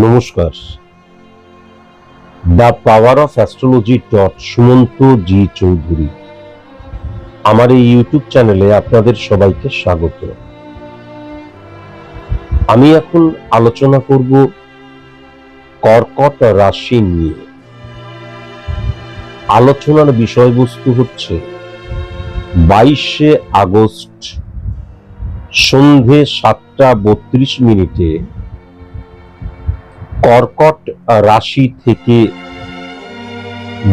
নমস্কার। The power of astrology Sumanta G Chowdhury আমার এই ইউটিউব চ্যানেলে আপনাদের সবাইকে স্বাগত। আমি এখন আলোচনা করব কর্কট রাশি নিয়ে। আলোচনার বিষয়বস্তু হচ্ছে 22শে আগস্ট সন্ধে 7:32 কর্কট রাশি থেকে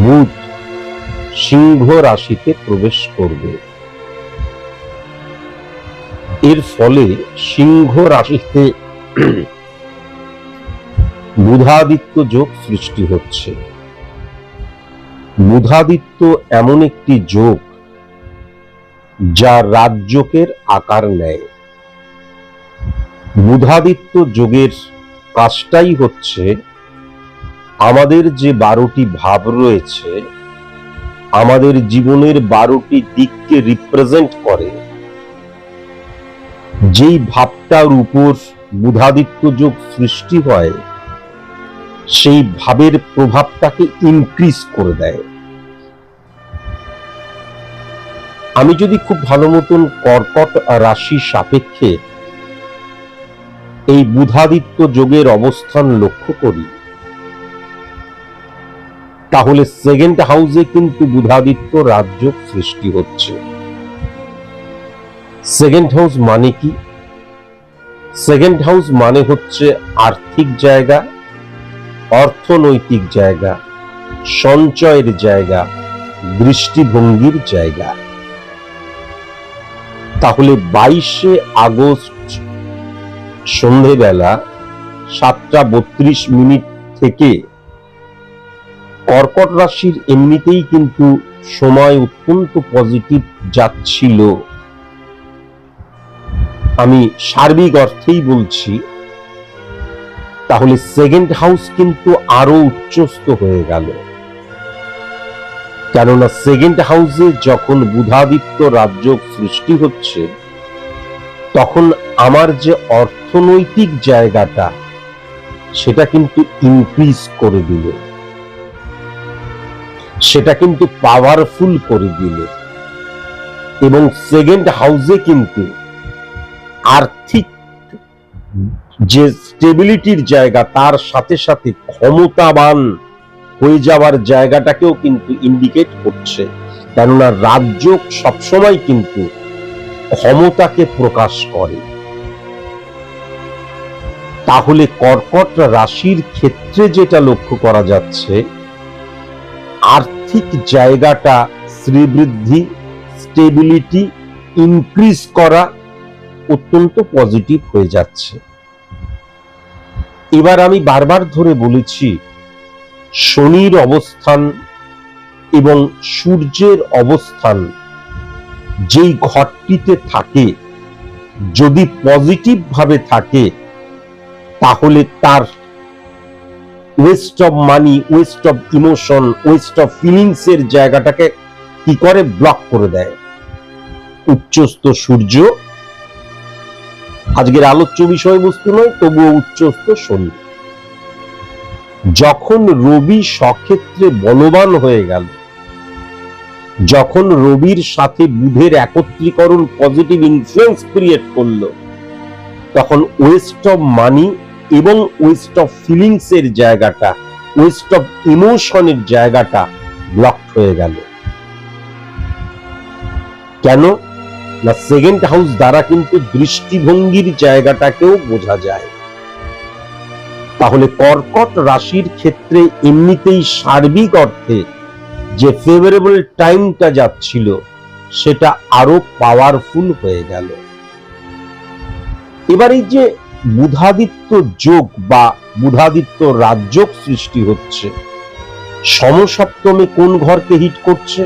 বুধ সিংহ রাশিতে প্রবেশ করবে। এর ফলে সিংহ রাশিতে বুধাদিত্য যোগ সৃষ্টি হচ্ছে। বুধাদিত্য এমন একটি যোগ যা রাজযোগের আকার নেয়। বুধাদিত্য যোগের কাজটাই হচ্ছে আমাদের যে 12টি ভাব রয়েছে, আমাদের জীবনের 12টি দিককে রিপ্রেজেন্ট করে। যেই ভাবটার উপর বুধাদিত্য যোগ সৃষ্টি হয় সেই ভাবের প্রভাবটাকে ইনক্রিজ করে দেয়। আমি যদি খুব ভালো মতন কর্কট রাশি সাপেক্ষে এই বুধাদিত্য যোগের অবস্থান লক্ষ্য করি, তাহলে সেকেন্ড হাউসে কিন্তু বুধাদিত্য রাজযোগ সৃষ্টি হচ্ছে। সেকেন্ড হাউস মানে কি? সেকেন্ড হাউস মানে হচ্ছে আর্থিক জায়গা, অর্থনৈতিক জায়গা, সঞ্চয়ের জায়গা, দৃষ্টিভঙ্গির জায়গা। তাহলে 22শে আগস্ট সন্ধেবেলা 7:32 থেকে কর্কট রাশির এমনিতেই কিন্তু সময় অত্যন্ত পজিটিভ যাচ্ছিল। আমি সার্বিক অর্থেই বলছি। তাহলে সেকেন্ড হাউস কিন্তু আরো উচ্চস্থ হয়ে গেল, কেননা সেকেন্ড হাউসে যখন বুধাদিত্য রাজযোগ সৃষ্টি হচ্ছে তখন আমার যে অর্থনৈতিক জায়গাটা সেটা কিন্তু ইনক্রিজ করে দিল, সেটা কিন্তু পাওয়ারফুল করে দিল। এবং সেকেন্ড হাউসে কিন্তু আর্থিক যে স্টেবিলিটির জায়গা তার সাথে সাথে ক্ষমতাবান হয়ে যাওয়ার জায়গাটাকেও কিন্তু ইন্ডিকেট করছে, কেননা রাজযোগ সবসময় কিন্তু ক্ষমতাকে প্রকাশ করে। তাহলে কর্কট রাশির ক্ষেত্রে যেটা লক্ষ্য করা যাচ্ছে, আর্থিক জায়গাটা শ্রীবৃদ্ধি, স্টেবিলিটি ইনক্রিজ করা অত্যন্ত পজিটিভ হয়ে যাচ্ছে। এবার আমি বারবার ধরে বলেছি, শনির অবস্থান এবং সূর্যের অবস্থান যেই ঘরটিতে থাকে, যদি পজিটিভ ভাবে থাকে তাহলে তার West of money, West of emotion, West of feelings এর জায়গাটাকে কি করে ব্লক করে দেয়। উচ্চস্থ সূর্য আজকের আলোচ্য বিষয়বস্তু নয়, তবুও উচ্চস্থ শনি। যখন রবি স্বক্ষেত্রে বলবান হয়ে গেল, যখন রবির সাথে বুধের একত্রীকরণ পজিটিভ ইনফ্লুয়েন্স ক্রিয়েট করলো, তখন ওয়েস্ট অফ মানি এবং ওয়েস্ট অফ ফিলিংস এর জায়গাটা, ওয়েস্ট অফ ইমোশনের জায়গাটা ব্লক হয়ে গেল। কেন না, সেকেন্ড হাউস দ্বারা কিন্তু দৃষ্টিভঙ্গির জায়গাটাকেও বোঝা যায়। তাহলে কর্কট রাশির ক্ষেত্রে এমনিতেই সার্বিক অর্থে যে ফেভারেবল টাইমটা যাচ্ছিল সেটা আরো পাওয়ারফুল হয়ে গেল। এবার এই যে বুধাদিত্য যোগ বা বুধাদিত্য রাজযোগ সৃষ্টি হচ্ছে, সমসপ্তমে কোন ঘরকে হিট করছে?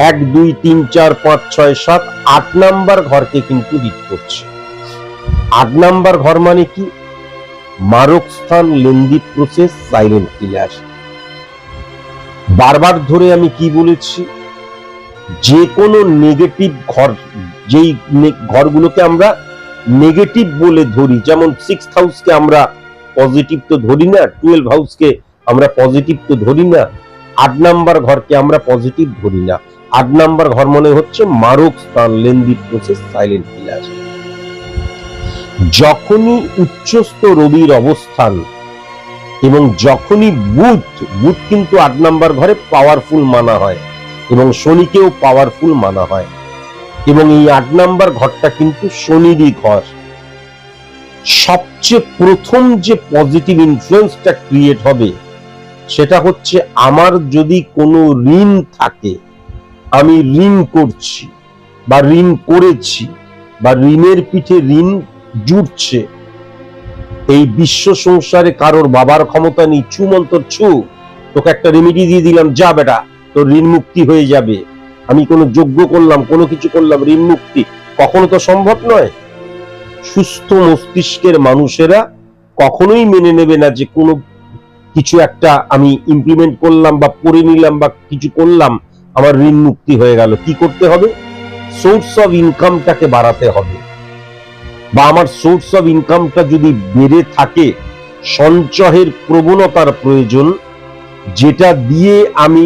1 2 3 4 5 6 7 8 নাম্বার ঘরকে কিন্তু হিট করছে। 8 নাম্বার ঘর মানে কি? মারক স্থান, লেন্দি প্রসেস, সাইলেন্ট কিলার। বারবার ধরে আমি কি বলেছি, যে কোনো নেগেটিভ ঘর, যেই ঘরগুলোকে আমরা নেগেটিভ বলে ধরি, যেমন 6th হাউসকে আমরা পজিটিভ তো ধরি না, 12 হাউসকে আমরা পজিটিভ তো ধরি না, 8 নাম্বার ঘরকে আমরা পজিটিভ ধরি না। 8 নাম্বার ঘর মনে হচ্ছে মারক স্থান, লেন্দি প্রসেস, সাইলেন্ট কিলার। যখনই উচ্চস্থ রবির অবস্থান এবং যখনই বুধ কিন্তু 8 নাম্বার ঘরে পাওয়ারফুল মানা হয় এবং শনিকেও পাওয়ারফুল মানা হয়, এবং এই 8 নাম্বার ঘরটা কিন্তু শনিরই ঘর। সবচেয়ে প্রথম যে পজিটিভ ইনফ্লুয়েন্সটা ক্রিয়েট হবে সেটা হচ্ছে, আমার যদি কোনো ঋণ থাকে, আমি ঋণ করছি বা ঋণ করেছি বা ঋণের পিঠে ঋণ জুটছে, এই বিশ্ব সংসারে কারোর বাবার ক্ষমতা নেই, ছু মন্তর ছু, তোকে একটা রেমেডি দিয়ে দিলাম, যা বেটা তোর ঋণ মুক্তি হয়ে যাবে, আমি কোনো যজ্ঞ করলাম, কোনো কিছু করলাম, ঋণ মুক্তি কখনো তো সম্ভব নয়। সুস্থ মস্তিষ্কের মানুষেরা কখনোই মেনে নেবে না যে কোনো কিছু একটা আমি ইমপ্লিমেন্ট করলাম বা পড়ে নিলাম বা কিছু করলাম, আমার ঋণ মুক্তি হয়ে গেল। কি করতে হবে? সোর্স অফ ইনকামটাকে বাড়াতে হবে, বা আমার সোর্স অফ ইনকামটা যদি বেড়ে থাকে, সঞ্চয়ের প্রবণতার প্রয়োজন, যেটা দিয়ে আমি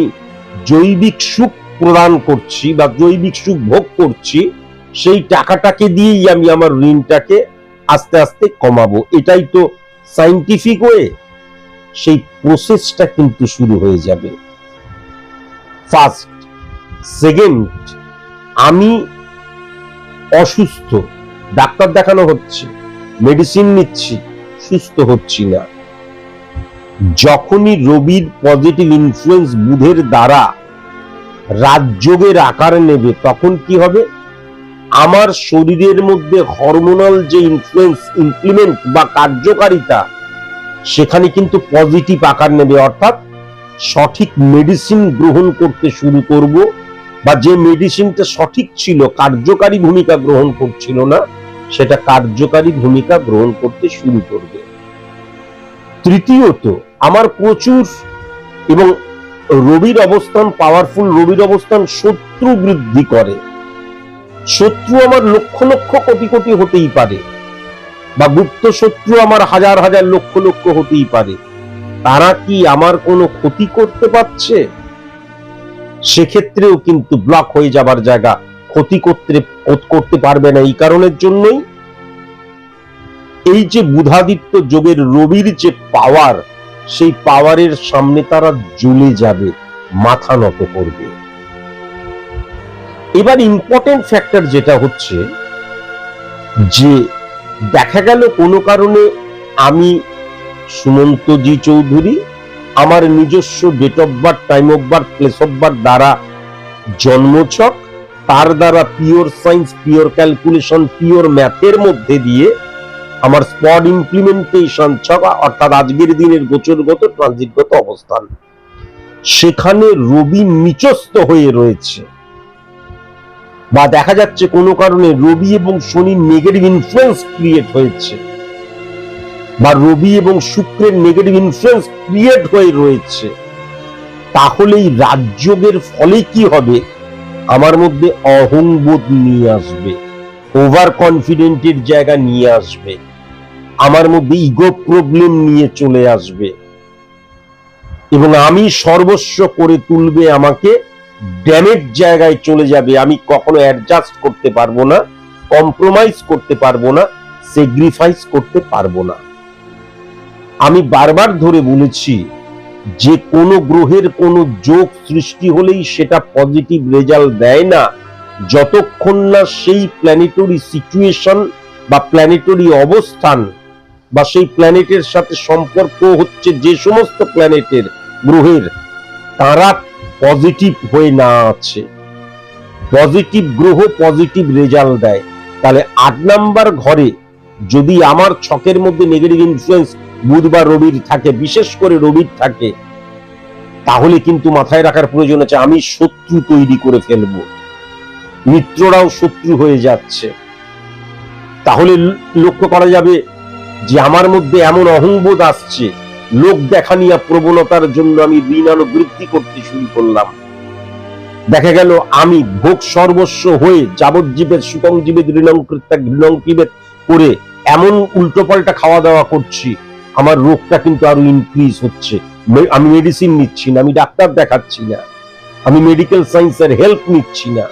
জৈবিক সুখ প্রদান করছি বা জৈবিক সুখ ভোগ করছি, সেই টাকাটাকে দিয়েই আমি আমার ঋণটাকে আস্তে আস্তে কমাবো। এটাই তো সাইন্টিফিক ওয়ে। সেই প্রসেসটা কিন্তু শুরু হয়ে যাবে। ফার্স্ট। সেকেন্ড, আমি অসুস্থ, ডাক্তার দেখানো হচ্ছে, মেডিসিন নিচ্ছি, সুস্থ হচ্ছি না। যখনই রবির পজিটিভ ইনফ্লুয়েন্স বুধের দ্বারা রাজযোগের আকার নেবে, তখন কি হবে? আমার শরীরের মধ্যে হরমোনাল যে ইনফ্লুয়েন্স, ইমপ্লিমেন্ট বা কার্যকারিতা, সেখানে কিন্তু পজিটিভ আকার নেবে। অর্থাৎ সঠিক মেডিসিন গ্রহণ করতে শুরু করব, বা যে মেডিসিনটা সঠিক ছিল, কার্যকারী ভূমিকা গ্রহণ করছিল না, সেটা কার্যকারী ভূমিকা গ্রহণ করতে শুরু করবে। তৃতীয়ত, আমার প্রচুর, এবং রবির অবস্থান পাওয়ারফুল, রবির অবস্থান শত্রু বৃদ্ধি করে। শত্রু আমার লক্ষ লক্ষ কোটি কোটি হতেই পারে, বা গুপ্ত শত্রু আমার হাজার হাজার লক্ষ লক্ষ হতেই পারে। তারা কি আমার কোনো ক্ষতি করতে পারছে? সেক্ষেত্রেও কিন্তু ব্লক হয়ে যাবার জায়গা, ক্ষতি করতে পারবে না। এই কারণের জন্যই এই যে বুধাদিত্য যোগের রবির যে পাওয়ার, সেই পাওয়ারের সামনে তারা জ্বলে যাবে, মাথা নত করবে। এবার ইম্পর্টেন্ট ফ্যাক্টর যেটা হচ্ছে যে, দেখা গেল কোনো কারণে আমি সুমন্তজি চৌধুরী আমার নিজস্ব date of birth, time of birth, place of birth দ্বারা জন্মছক, তার দ্বারা pure science, pure calculation, pure ম্যাথের মধ্যে দিয়ে আমার স্পট ইমপ্লিমেন্টেশন ছক, অর্থাৎ আজকের দিনের গোচরগত ট্রানজিটগত অবস্থান, সেখানে রবি নিচস্থ হয়ে রয়েছে, বা দেখা যাচ্ছে কোনো কারণে রবি এবং শনি নেগেটিভ ইনফ্লুয়েন্স ক্রিয়েট হয়েছে, বা রবি এবং শুক্রের নেগেটিভ ইনফ্লুয়েন্স ক্রিয়েট হয়ে রয়েছে, তাহলে এই রাজযোগের ফলে কি হবে? আমার মধ্যে অহংবোধ নিয়ে আসবে, ওভার কনফিডেন্টের জায়গা নিয়ে আসবে, আমার মধ্যে ইগো প্রবলেম নিয়ে চলে আসবে, এবং আমি সর্বস্ব করে তুলবে, আমাকে ড্যামেজ জায়গায় চলে যাবে। আমি কখনো অ্যাডজাস্ট করতে পারবো না, কম্প্রোমাইজ করতে পারবো না, স্যাক্রিফাইস করতে পারবো না। আমি বারবার ধরে বলেছি যে কোনো গ্রহের কোনো যোগ সৃষ্টি হলেই সেটা পজিটিভ রেজাল্ট দেয় না, যতক্ষণ না সেই প্ল্যানেটরি সিচুয়েশন বা প্ল্যানেটরি অবস্থান বা সেই প্ল্যানেটের সাথে সম্পর্ক হচ্ছে যে সমস্ত প্ল্যানেটের, গ্রহের, তারা পজিটিভ হয়ে না আছে। পজিটিভ গ্রহ পজিটিভ রেজাল্ট দেয়। তাহলে 8 নাম্বার ঘরে যদি আমার ছকের মধ্যে নেগেটিভ ইনফ্লুয়েন্স বুধ বা রবির থাকে, বিশেষ করে রবির থাকে, তাহলে কিন্তু মাথায় রাখার প্রয়োজন আছে আমি শত্রু তৈরি করে ফেলবো, মিত্ররাও শত্রু হয়ে যাচ্ছে। তাহলে লক্ষ্য করা যাবে যে আমার মধ্যে এমন অহংবোধ আসছে, লোক দেখানিয়া প্রবণতার জন্য আমি ঋণানুবৃত্তি করতে শুরু করলাম। দেখা গেল আমি ভোগ সর্বস্ব হয়ে যাবজ্জীবের সুতং জীবের ঋণংকৃত্যা ঘৃণংকিবেদ করে এমন উল্টোপাল্টা খাওয়া দাওয়া করছি, আমার রোগটা কিন্তু আরো ইনক্রিজ হচ্ছে। আমি মেডিসিন নিচ্ছি না, আমি ডাক্তার দেখাচ্ছি না, আমি মেডিকেল সায়েন্সের হেল্প নিচ্ছি না।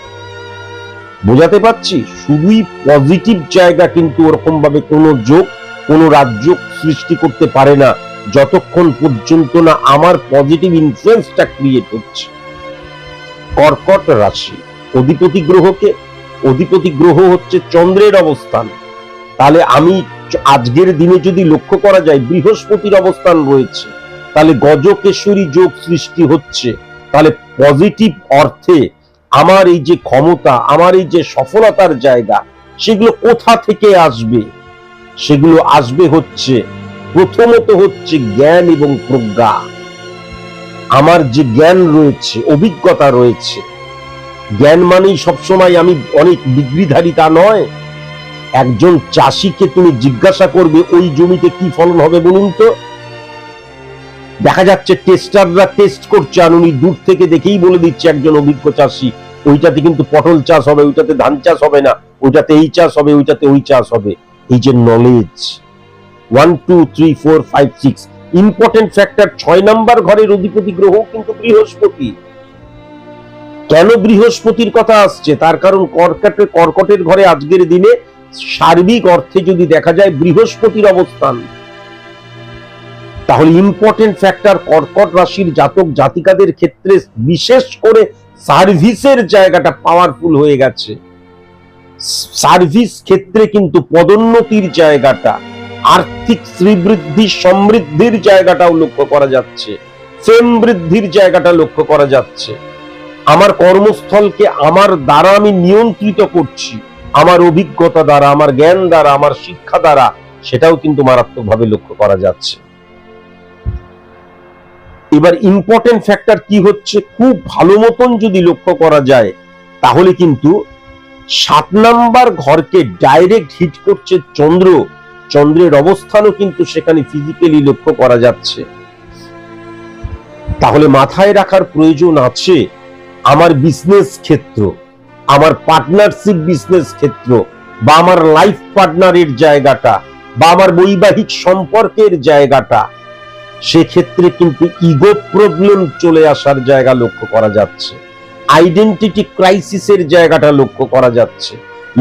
বোঝাতে পারছি? শুধুই পজিটিভ জায়গা কিন্তু ওরকম ভাবে কোনো যোগ, কোনো রাজযোগ সৃষ্টি করতে পারে না যতক্ষণ পর্যন্ত না আমার পজিটিভ ইনফ্লুয়েন্সটা ক্রিয়েট হচ্ছে। কর্কট রাশি অধিপতি গ্রহ হচ্ছে চন্দ্রের অবস্থান। তাহলে আমি আজকের দিনে যদি লক্ষ্য করা যায় বৃহস্পতির অবস্থান রয়েছে, তাহলে গজকেশরী যোগ সৃষ্টি হচ্ছে। তাহলে পজিটিভ অর্থে আমার এই যে ক্ষমতা, আমার এই যে সফলতার জায়গা, সেগুলো কোথা থেকে আসবে? সেগুলো আসবে হচ্ছে প্রথমত হচ্ছে জ্ঞান এবং প্রজ্ঞা। আমার যে জ্ঞান রয়েছে, অভিজ্ঞতা রয়েছে, জ্ঞান মানেই সবসময় আমি অনেক ডিগ্রিধারী তা নয়। একজন চাষিকে তুমি জিজ্ঞাসা করবে ওই জমিতে কি ফলন হবে বলুন তো, দেখা যাচ্ছে টেস্টাররা টেস্ট করছে আর উনি দূর থেকে দেখেই বলে দিচ্ছে একজন অভিজ্ঞ চাষি ওইটাতে কিন্তু পটল চাষ হবে, ওইটাতে ধান চাষ হবে না, ওইটাতে এই চাষ হবে, ওইটাতে ওই চাষ হবে। এই যে নলেজ 1 2 3 4 5 6 ইম্পর্টেন্ট ফ্যাক্টর। 6 নাম্বার ঘরের অধিপতি গ্রহ কিন্তু বৃহস্পতি। কেন বৃহস্পতির কথা আসছে? তার কারণ কর্কটের ঘরে আজকের দিনে সার্বিক অর্থে যদি দেখা যায় বৃহস্পতির অবস্থান, তাহলে ইম্পর্টেন্ট ফ্যাক্টর কর্কট রাশির জাতক জাতিকাদের ক্ষেত্রে বিশেষ করে সার্ভিসের জায়গাটা পাওয়ারফুল হয়ে গেছে। সার্ভিস ক্ষেত্রে কিন্তু পদোন্নতির জায়গাটা, আর্থিক শ্রীবৃদ্ধি সমৃদ্ধির জায়গাটাও লক্ষ্য করা যাচ্ছে, ফেম বৃদ্ধির জায়গাটা লক্ষ্য করা যাচ্ছে। আমার কর্মস্থলকে আমার দ্বারা আমি নিয়ন্ত্রিত করছি, আমার অভিজ্ঞতা দ্বারা, আমার জ্ঞান দ্বারা, আমার শিক্ষা দ্বারা, সেটাও কিন্তু মারাত্মকভাবে লক্ষ্য করা যাচ্ছে। এবার ইম্পর্টেন্ট ফ্যাক্টর কি হচ্ছে, খুব ভালো মতন যদি লক্ষ্য করা যায় তাহলে কিন্তু 7 নাম্বার ঘরকে ডাইরেক্ট হিট করছে চন্দ্র। চন্দ্রের অবস্থানও কিন্তু সেখানে ফিজিক্যালি লক্ষ্য করা যাচ্ছে। তাহলে মাথায় রাখার প্রয়োজন আছে আমার বিজনেস ক্ষেত্র, আমার পার্টনারশিপ বিজনেস ক্ষেত্র, বা আমার লাইফ পার্টনারের জায়গাটা, বা আমার বৈবাহিক সম্পর্কের জায়গাটা, সেক্ষেত্রে কিন্তু ইগো প্রবলেম চলে আসার জায়গা লক্ষ্য করা যাচ্ছে, আইডেন্টিটি ক্রাইসিসের জায়গাটা লক্ষ্য করা যাচ্ছে।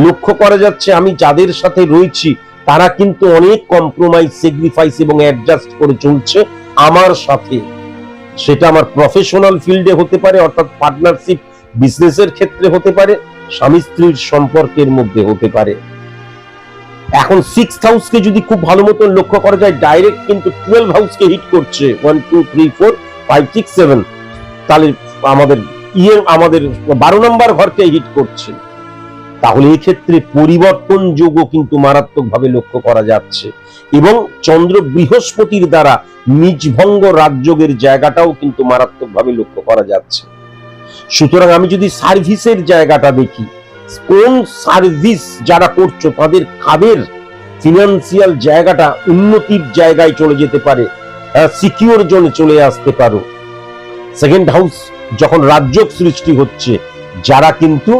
লক্ষ্য করা যাচ্ছে আমি যাদের সাথে রয়েছি তারা কিন্তু অনেক কম্প্রোমাইজ, স্যাক্রিফাইস এবং অ্যাডজাস্ট করে চলছে আমার সাথে। সেটা আমার প্রফেশনাল ফিল্ডে হতে পারে, অর্থাৎ পার্টনারশিপ বিজনেসের ক্ষেত্রে হতে পারে, স্বামী স্ত্রীর সম্পর্কের মধ্যে হতে পারে। এখন 6th হাউসকে যদি খুব ভালো মতন লক্ষ্য করা যায়, ডাইরেক্ট কিন্তু 12 হাউসকে হিট করছে, 1 2 3 4 5 6 7। তাহলে আমাদের 12 নম্বর ঘরকে হিট করছে। তাহলে এই ক্ষেত্রে পরিবর্তন যোগও কিন্তু মারাত্মকভাবে লক্ষ্য করা যাচ্ছে, এবং চন্দ্র বৃহস্পতির দ্বারা নিজভঙ্গ রাজযোগের জায়গাটাও কিন্তু মারাত্মকভাবে লক্ষ্য করা যাচ্ছে। সুতরাং আমি যদি সার্ভিসের জায়গাটা দেখি, কোন সার্ভিস যারা করছো তাদের কাদের ফিনান্সিয়াল জায়গাটা উন্নতির জায়গায় চলে যেতে পারে, সিকিউর জোনে চলে আসতে পারো। 2nd হাউস যখন রাজযোগ সৃষ্টি হচ্ছে, যারা কিন্তু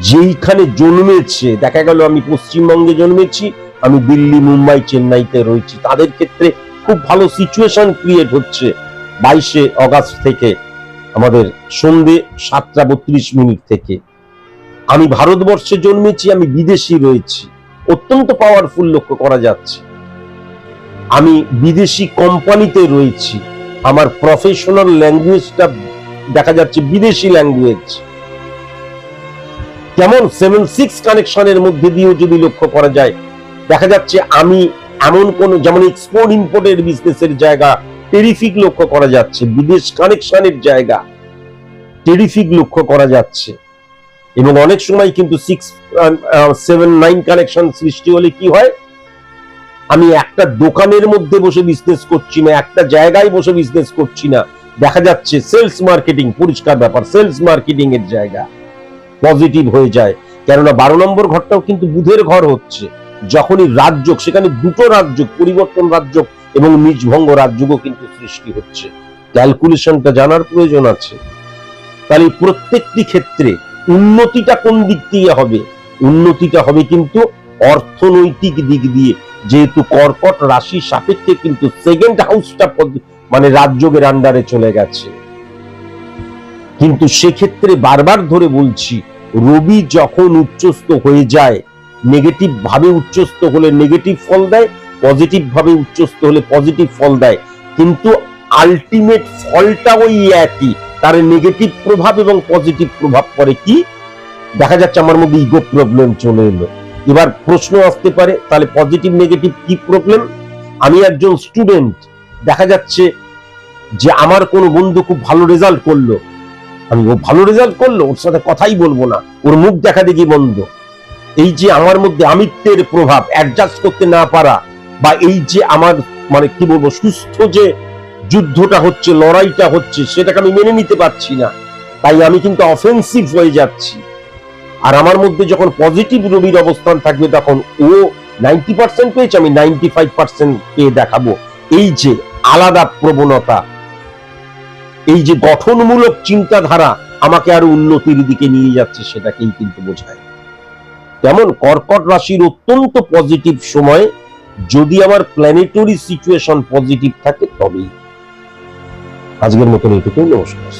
যেইখানে জন্মেছে, দেখা গেল আমি পশ্চিমবঙ্গে জন্মেছি, আমি দিল্লি, মুম্বাই, চেন্নাইতে রয়েছি, তাদের ক্ষেত্রে খুব ভালো সিচুয়েশন ক্রিয়েট হচ্ছে 22শে অগাস্ট থেকে, আমাদের সন্ধ্যে 7:32 থেকে। আমি ভারতবর্ষে জন্মেছি, আমি বিদেশি রয়েছি, অত্যন্ত পাওয়ারফুল লক্ষ্য করা যাচ্ছে। আমি বিদেশি কোম্পানিতে রয়েছি, আমার প্রফেশনাল ল্যাঙ্গুয়েজটা দেখা যাচ্ছে বিদেশি ল্যাঙ্গুয়েজ। কেমন 7-6 কানেকশনের মধ্যে দিয়েও যদি লক্ষ্য করা যায়, দেখা যাচ্ছে আমি এমন কোন, যেমন এক্সপোর্ট ইম্পোর্টের বিজনেসের জায়গা টেরিফিক লক্ষ্য করা যাচ্ছে, বিদেশ কানেকশনের জায়গা টেরিফিক লক্ষ্য করা যাচ্ছে। এবং অনেক সময় কিন্তু 6-7-9 কানেকশন সৃষ্টি হলে কি হয়, আমি একটা দোকানের মধ্যে বসে বিজনেস করছি না, একটা জায়গায় বসে বিজনেস করছি না, দেখা যাচ্ছে সেলস মার্কেটিং, পরিষ্কার ব্যাপার, সেলস মার্কেটিং এর জায়গা পজিটিভ হয়ে যায়। কেননা 12 নম্বর ঘরটাও কিন্তু বুধের ঘর হচ্ছে। যখনই রাজযোগ, সেখানে দুটো রাজযোগ, পরিবর্তন রাজযোগ এবং নিজভঙ্গ রাজযোগও কিন্তু সৃষ্টি হচ্ছে। ক্যালকুলেশনটা জানার প্রয়োজন আছে। তাহলে প্রত্যেকটি ক্ষেত্রে উন্নতিটা কোন দিক দিয়ে হবে? উন্নতিটা হবে কিন্তু অর্থনৈতিক দিক দিয়ে, যেহেতু কর্কট রাশি সাপেক্ষে কিন্তু সেকেন্ড হাউসটা মানে রাজযোগের আন্ডারে চলে গেছে। কিন্তু সেক্ষেত্রে বারবার ধরে বলছি, রবি যখন উচ্চস্থ হয়ে যায়, নেগেটিভ ভাবে উচ্চস্থ হলে নেগেটিভ ফল দেয়, পজিটিভ ভাবে উচ্চস্থ হলে পজিটিভ ফল দেয়, কিন্তু আলটিমেট ফলটা ওই একই। তার নেগেটিভ প্রভাব এবং পজিটিভ প্রভাব পড়ে কি, দেখা যাচ্ছে আমার মধ্যে ইগো প্রবলেম চলে এলো। এবার প্রশ্ন আসতে পারে, তাহলে পজিটিভ নেগেটিভ কি প্রবলেম? আমি একজন স্টুডেন্ট, দেখা যাচ্ছে যে আমার কোনো বন্ধু খুব ভালো রেজাল্ট করলো, আমি ও ভালো রেজাল্ট করলো, ওর সাথে কথাই বলবো না, ওর মুখ দেখা দেখি বন্ধ। এই যে আমার মধ্যে আমিত্বের প্রভাব, অ্যাডজাস্ট করতে না পারা, বা এই যে আমার মানে কি বলবো, সুস্থ যে যুদ্ধটা হচ্ছে, লড়াইটা হচ্ছে, সেটাকে আমি মেনে নিতে পারছি না, তাই আমি কিন্তু অফেন্সিভ হয়ে যাচ্ছি। আর আমার মধ্যে যখন পজিটিভ রবির অবস্থান থাকবে, তখন ও 90% পেয়েছে, আমি 95% পেয়ে দেখাবো। এই যে আলাদা প্রবণতা, এই যে গঠনমূলক চিন্তাধারা আমাকে আরো উন্নতির দিকে নিয়ে যাচ্ছে, সেটাকেই কিন্তু বোঝায়। তেমন কর্কট রাশির অত্যন্ত পজিটিভ সময়, যদি আমার প্ল্যানেটরি সিচুয়েশন পজিটিভ থাকে তবেই। আজকের মতন এইটুকুই, নমস্কার।